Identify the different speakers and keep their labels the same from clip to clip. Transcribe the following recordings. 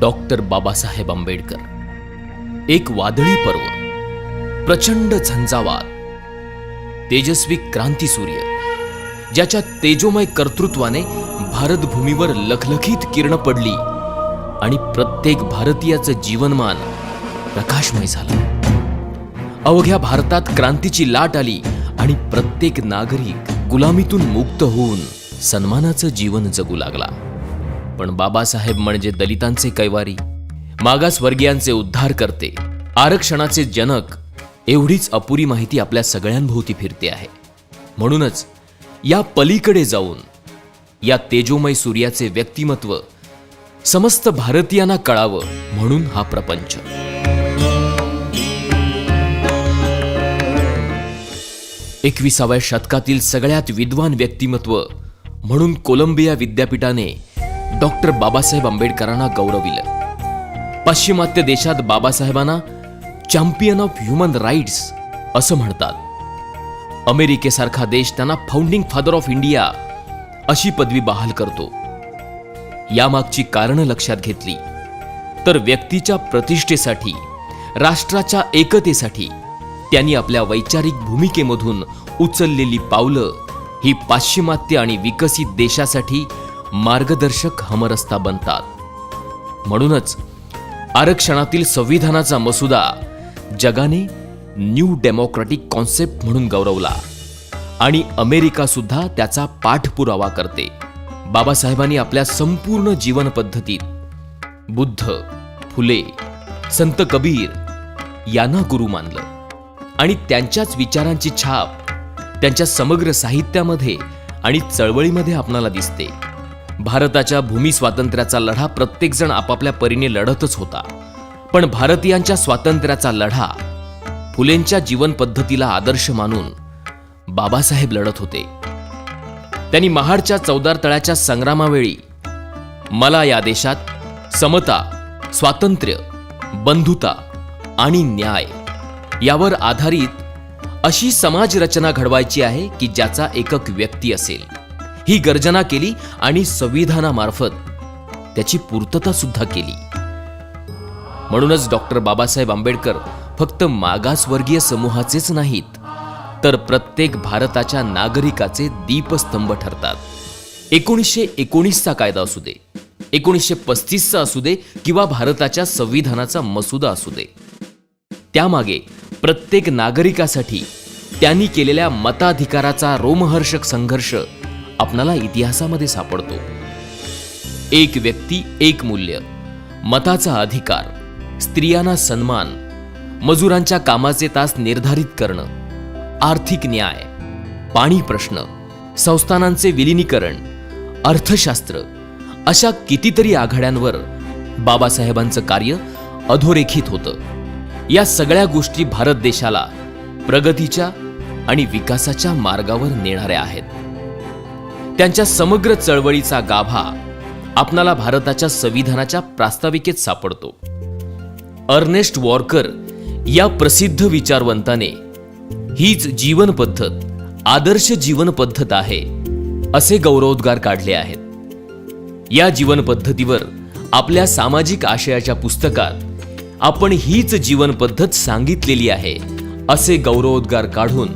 Speaker 1: Doctor Babasaheb Ambedkar. एक वादळी पर्व, प्रचंड झंझावात, तेजस्वी क्रांतीसूर्य ज्याच्या तेजोमय कर्तृत्वाने भारतभूमीवर लखलखीत किरण पडली आणि प्रत्येक भारतीयाचं जीवनमान प्रकाशमय झालं. अवघ्या भारतात क्रांतीची लाट आली आणि प्रत्येक नागरिक गुलामीतून मुक्त होऊन सन्मानाचं जीवन जगू लागला. पण बाबासाहेब म्हणजे दलितांचे कैवारी, मागासवर्गीयांचे उद्धार करते, आरक्षणाचे जनक एवढीच अपुरी माहिती आपल्या सगळ्यांभोवती फिरते आहे. म्हणूनच या पलीकडे जाऊन या तेजोमय सूर्याचे व्यक्तिमत्व समस्त भारतीयांना कळावं म्हणून हा प्रपंच. एकविसाव्या शतकातील सगळ्यात विद्वान व्यक्तिमत्व म्हणून कोलंबिया विद्यापीठाने डॉक्टर बाबासाहेब आंबेडकरांना गौरविलं. पाश्चिमात्य देशात बाबासाहेबांना चॅम्पियन ऑफ ह्युमन राईट्स असं म्हणतात. अमेरिकेसारखा देश त्यांना फाउंडिंग फादर ऑफ इंडिया अशी पदवी बहाल करतो. यामागची कारणं लक्षात घेतली तर व्यक्तीच्या प्रतिष्ठेसाठी, राष्ट्राच्या एकतेसाठी त्यांनी आपल्या वैचारिक भूमिकेमधून उचललेली पावलं ही पाश्चिमात्य आणि विकसित देशासाठी मार्गदर्शक हमरस्ता बनतात. म्हणूनच आरक्षणातील संविधानाचा मसुदा जगाने न्यू डेमोक्रॅटिक कॉन्सेप्ट म्हणून गौरवला आणि अमेरिका सुद्धा त्याचा पाठपुरावा करते. बाबासाहेबांनी आपल्या संपूर्ण जीवन पद्धतीत बुद्ध, फुले, संत कबीर यांना गुरु मानलं आणि त्यांच्याच विचारांची छाप त्यांच्या समग्र साहित्यामध्ये आणि चळवळीमध्ये आपणाला दिसते. भारताच्या भूमी स्वातंत्र्याचा लढा प्रत्येकजण आपापल्या परीने लढतच होता, पण भारतीयांच्या स्वातंत्र्याचा लढा फुलेंच्या जीवन पद्धतीला आदर्श मानून बाबासाहेब लढत होते. त्यांनी महाडच्या चौदार तळ्याच्या संग्रामावेळी मला या देशात समता, स्वातंत्र्य, बंधुता आणि न्याय यावर आधारित अशी समाज रचना घडवायची आहे की ज्याचा एकक व्यक्ती असेल, ही गर्जना केली आणि संविधानामार्फत त्याची पूर्तता सुद्धा केली. म्हणूनच डॉक्टर बाबासाहेब आंबेडकर फक्त मागासवर्गीय समूहाचेच नाहीत, तर प्रत्येक भारताच्या नागरिकाचे दीपस्तंभ ठरतात. 1919चा कायदा असू दे, 1935चा असू दे किंवा भारताच्या संविधानाचा मसुदा असू दे, त्यामागे प्रत्येक नागरिकासाठी त्यांनी केलेल्या मताधिकाराचा रोमहर्षक संघर्ष आपणाला इतिहासामध्ये सापडतो. एक व्यक्ती एक मूल्य, मताचा अधिकार, स्त्रियांना सन्मान, मजुरांच्या कामाचे तास निर्धारित करणं, आर्थिक न्याय, पाणी प्रश्न, संस्थानांचे विलिनीकरण, अर्थशास्त्र अशा कितीतरी आघाड्यांवर बाबासाहेबांचं कार्य अधोरेखित होतं. या सगळ्या गोष्टी भारत देशाला प्रगतीच्या आणि विकासाच्या मार्गावर नेणाऱ्या आहेत. त्यांच्या समग्र चळवळीचा गाभा आपणाला भारताच्या संविधानाच्या प्रास्ताविकेत सापडतो. अर्नेस्ट वॉर्कर या प्रसिद्ध विचारवंताने हीच जीवन पद्धत आदर्श जीवन पद्धत आहे असे गौरवोद्गार काढले आहेत. या जीवन पद्धतीवर आपल्या सामाजिक आशयाच्या पुस्तकात आपण हीच जीवन पद्धत सांगितलेली आहे असे गौरवोद्गार काढून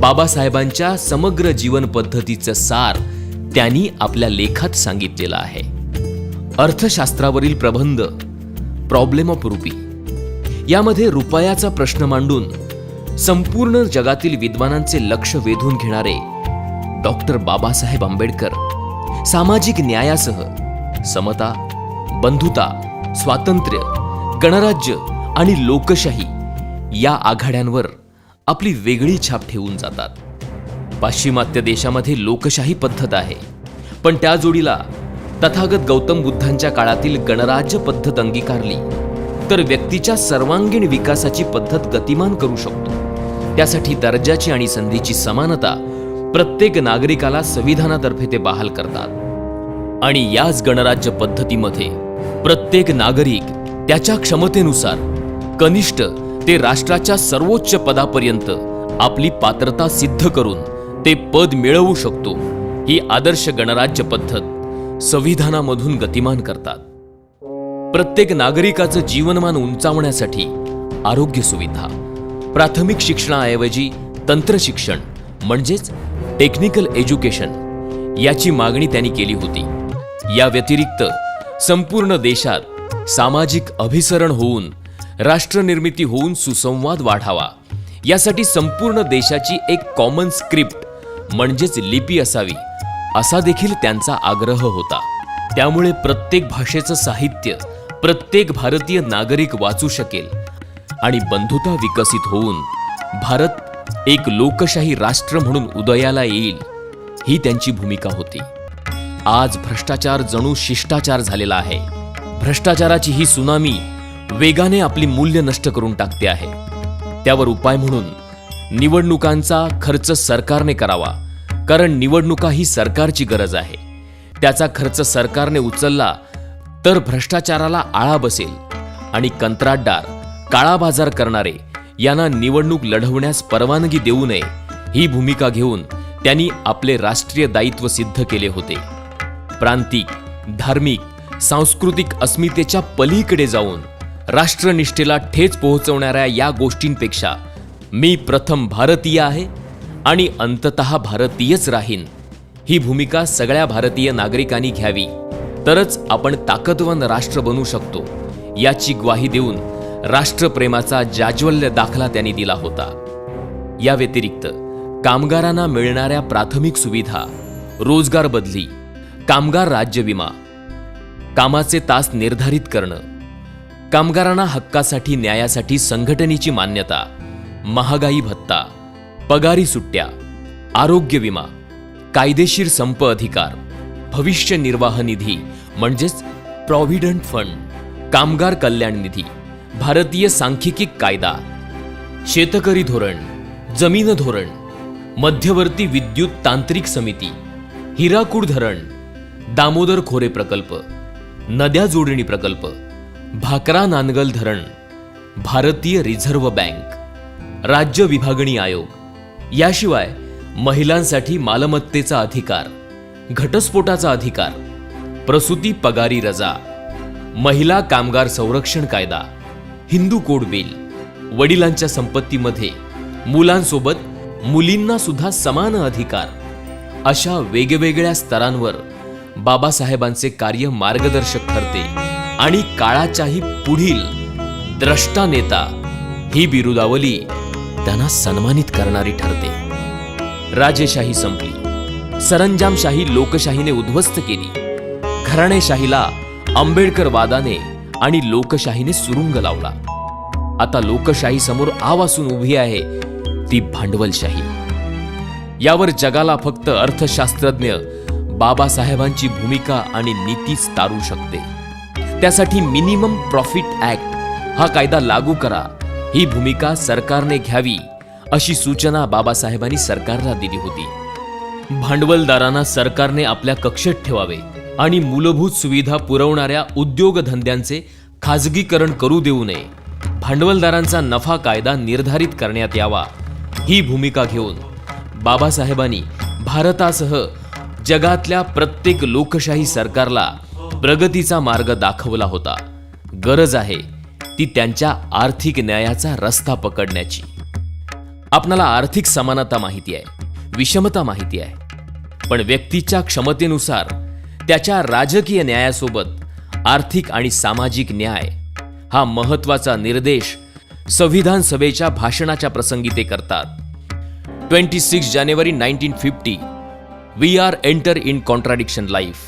Speaker 1: बाबासाहेबांच्या समग्र जीवन पद्धतीचं सार त्यांनी आपल्या लेखात सांगितलेलं आहे. अर्थशास्त्रावरील प्रबंध प्रॉब्लेम ऑफ रुपी यामध्ये रुपयाचा प्रश्न मांडून संपूर्ण जगातील विद्वानांचे लक्ष वेधून घेणारे डॉक्टर बाबासाहेब आंबेडकर सामाजिक न्यायासह समता, बंधुता, स्वातंत्र्य, गणराज्य आणि लोकशाही या आघाड्यांवर आपली वेगळी छाप ठेवून जातात. पाश्चिमात्य देशामध्ये लोकशाही पद्धत आहे, पण त्या जोडीला तथागत गौतम बुद्धांच्या काळातील गणराज्य पद्धत अंगीकारली तर व्यक्तीच्या सर्वांगीण विकासाची पद्धत गतिमान करू शकतो. त्यासाठी दर्जाची आणि संधीची समानता प्रत्येक नागरिकाला संविधानातर्फे ते बहाल करतात आणि याच गणराज्य पद्धतीमध्ये प्रत्येक नागरिक त्याच्या क्षमतेनुसार कनिष्ठ ते राष्ट्राच्या सर्वोच्च पदापर्यंत आपली पात्रता सिद्ध करून ते पद मिळवू शकतो. ही आदर्श गणराज्य पद्धत संविधानामधून गतिमान करतात. प्रत्येक नागरिकाचं जीवनमान उंचावण्यासाठी आरोग्य सुविधा, प्राथमिक शिक्षणाऐवजी तंत्र शिक्षण म्हणजेच टेक्निकल एज्युकेशन याची मागणी त्यांनी केली होती. या व्यतिरिक्त संपूर्ण देशात सामाजिक अभिसरण होऊन राष्ट्रनिर्मिती होऊन सुसंवाद वाढावा यासाठी संपूर्ण देशाची एक कॉमन स्क्रिप्ट म्हणजेच लिपी असावी असा देखील त्यांचा आग्रह होता. त्यामुळे प्रत्येक भाषेचं साहित्य प्रत्येक भारतीय नागरिक वाचू शकेल आणि बंधुता विकसित होऊन भारत एक लोकशाही राष्ट्र म्हणून उदयाला येईल ही त्यांची भूमिका होती. आज भ्रष्टाचार जणू शिष्टाचार झालेला आहे. भ्रष्टाचाराची ही सुनामी वेगाने आपली मूल्य नष्ट करून टाकते आहे. त्यावर उपाय म्हणून निवडणुकांचा खर्च सरकारने करावा, कारण निवडणुका ही सरकारची गरज आहे. त्याचा खर्च सरकारने उचलला तर भ्रष्टाचाराला आळा बसेल आणि कंत्राटदार, काळा बाजार करणारे यांना निवडणूक लढवण्यास परवानगी देऊ नये ही भूमिका घेऊन त्यांनी आपले राष्ट्रीय दायित्व सिद्ध केले होते. प्रांतिक, धार्मिक, सांस्कृतिक अस्मितेच्या पलीकडे जाऊन राष्ट्रनिष्ठेला ठेच पोहोचवणाऱ्या या गोष्टींपेक्षा मी प्रथम भारतीय आहे आणि अंततः भारतीयच राहीन ही भूमिका सगळ्या भारतीय नागरिकांनी घ्यावी, तरच आपण ताकदवान राष्ट्र बनू शकतो याची ग्वाही देऊन राष्ट्रप्रेमाचा जाज्वल्य दाखला त्यांनी दिला होता. या व्यतिरिक्त कामगारांना मिळणाऱ्या प्राथमिक सुविधा, रोजगार बदली, कामगार राज्य विमा, कामाचे तास निर्धारित करणं, कामगारांना हक्कासाठी न्यायासाठी संघटनेची मान्यता, महागाई भत्ता, पगारी सुट्ट्या, आरोग्य विमा, कायदेशीर संप अधिकार, भविष्य निर्वाह निधी म्हणजेच प्रॉव्हिडंट फंड, कामगार कल्याण निधी, भारतीय सांख्यिकी कायदा, शेतकरी धोरण, जमीन धोरण, मध्यवर्ती विद्युत तांत्रिक समिती, हिराकूड धरण, दामोदर खोरे प्रकल्प, नद्या जोडणी प्रकल्प, भाकरा नानगल धरण, भारतीय रिझर्व्ह बँक, राज्य विभागणी आयोग, याशिवाय महिलांसाठी मालमत्तेचा अधिकार, घटस्फोटाचा अधिकार, प्रसूती पगारी रजा, महिला कामगार संरक्षण कायदा, हिंदू कोड बिल, वडिलांच्या संपत्तीमध्ये मुलांसोबत मुलींना सुद्धा समान अधिकार, अशा वेगवेगळ्या स्तरांवर बाबासाहेबांचे कार्य मार्गदर्शक ठरते आणि काळाच्याही पुढील द्रष्टा नेता ही बिरुदावली त्यांना सन्मानित करणारी ठरते. राजेशाही संपली, सरंजामशाही लोकशाहीने उद्ध्वस्त केली, घराणेशाहीला आंबेडकरवादाने आणि लोकशाहीने सुरुंग लावला. आता लोकशाही समोर आवासून उभी आहे ती भांडवलशाही. यावर जगाला फक्त अर्थशास्त्रज्ञ बाबासाहेबांची भूमिका आणि नीतीच तारू शकते. त्यासाठी मिनिमम प्रॉफिट ऍक्ट हा कायदा लागू करा ही भूमिका सरकारने घ्यावी अशी सूचना बाबासाहेबांनी सरकारला दिली होती. भांडवलदारांना सरकारने आपल्या कक्षेत ठेवावे आणि मूलभूत सुविधा पुरवणाऱ्या उद्योगधंद्यांचे खाजगीकरण करू देऊ नये. भांडवलदारांचा नफा कायदा निर्धारित करण्यात यावा ही भूमिका घेऊन बाबासाहेबांनी भारतासह जगातल्या प्रत्येक लोकशाही सरकारला प्रगतीचा मार्ग दाखवला होता. गरज आहे ती त्यांच्या आर्थिक न्यायाचा रस्ता पकडण्याची. आपणाला आर्थिक समानता माहिती आहे, विषमता माहिती आहे, पण व्यक्तीच्या क्षमतेनुसार त्याच्या राजकीय न्यायासोबत आर्थिक आणि सामाजिक न्याय हा महत्वाचा निर्देश संविधान सभेच्या भाषणाच्या प्रसंगी ते करतात. 26 जानेवारी 1950 We are enter in contradiction life.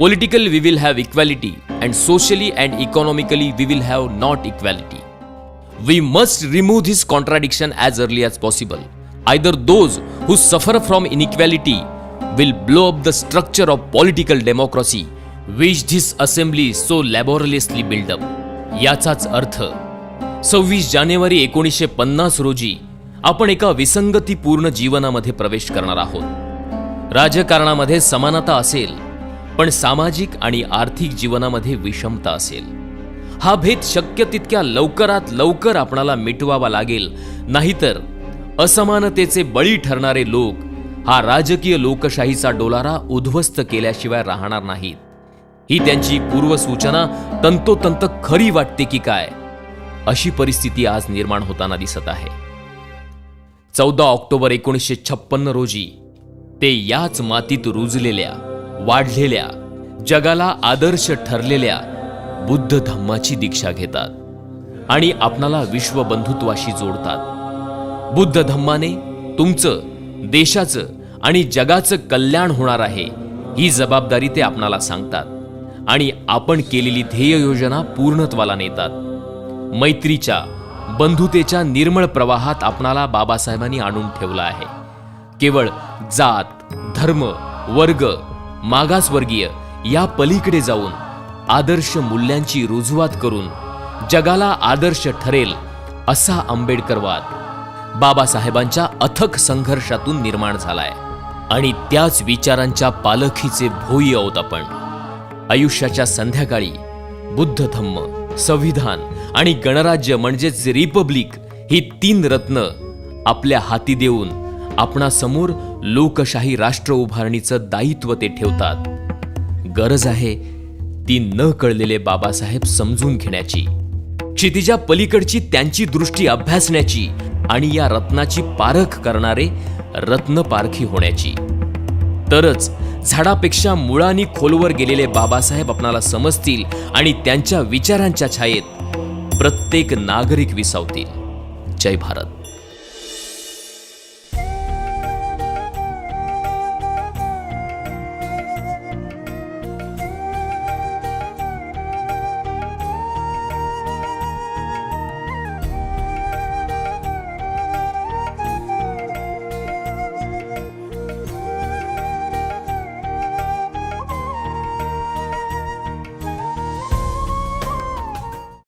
Speaker 1: Politically we will have equality and socially and economically we will have not equality. We must remove this contradiction as early as possible. Either those who suffer from inequality will blow up the structure of political democracy which this assembly so laboriously built up. याचाच अर्थ 26 जानेवारी 1950 रोजी आपण एका विसंगतीपूर्ण जीवनामध्ये प्रवेश करणार आहोत. राजकारणामध्ये समानता असेल, पण सामाजिक आणि आर्थिक जीवनामध्ये विषमता असेल. हा भेद शक्य तितक्या लवकरात लवकर आपणाला मिटवावा लागेल, नाहीतर असमानतेचे बळी ठरणारे लोक हा राजकीय लोकशाहीचा डोलारा उद्ध्वस्त केल्याशिवाय राहणार नाहीत. ही त्यांची पूर्वसूचना तंतोतंत खरी वाटते की काय, अशी परिस्थिती आज निर्माण होताना दिसत आहे. 14 ऑक्टोबर 1956 रोजी ते याच मातीत रुजलेल्या, वाढलेल्या, जगाला आदर्श ठरलेल्या बुद्ध धम्माची दीक्षा घेतात आणि आपणाला विश्वबंधुत्वाशी जोडतात. बुद्ध धम्माने तुमचं, देशाचं आणि जगाचं कल्याण होणार आहे ही जबाबदारी ते आपणाला सांगतात आणि आपण केलेली ध्येय योजना पूर्णत्वाला नेतात. मैत्रीच्या, बंधुतेच्या निर्मळ प्रवाहात आपणाला बाबासाहेबांनी आणून ठेवलं आहे. केवळ जात, धर्म, वर्ग, मागासवर्गीय या पलीकडे जाऊन आदर्श मूल्यांची रुजवात करून जगाला आदर्श ठरेल असा आंबेडकरवाद बाबासाहेबांच्या अथक संघर्षातून निर्माण झालाय आणि त्याच विचारांच्या पालखीचे भोई आहोत आपण. आयुष्याच्या संध्याकाळी बुद्ध धम्म, संविधान आणि गणराज्य म्हणजेच रिपब्लिक ही 3 रत्न आपल्या हाती देऊन आपणासमोर लोकशाही राष्ट्र उभारणीचं दायित्व ते ठेवतात. गरज आहे ती न कळलेले बाबासाहेब समजून घेण्याची, क्षितिजा पलीकडची त्यांची दृष्टी अभ्यासण्याची आणि या रत्नाची पारख करणारे रत्नपारखी होण्याची. तरच झाडापेक्षा मुळांनी खोलवर गेलेले बाबासाहेब आपणाला समजतील आणि त्यांच्या विचारांच्या छायेत प्रत्येक नागरिक विसावतील. जय भारत.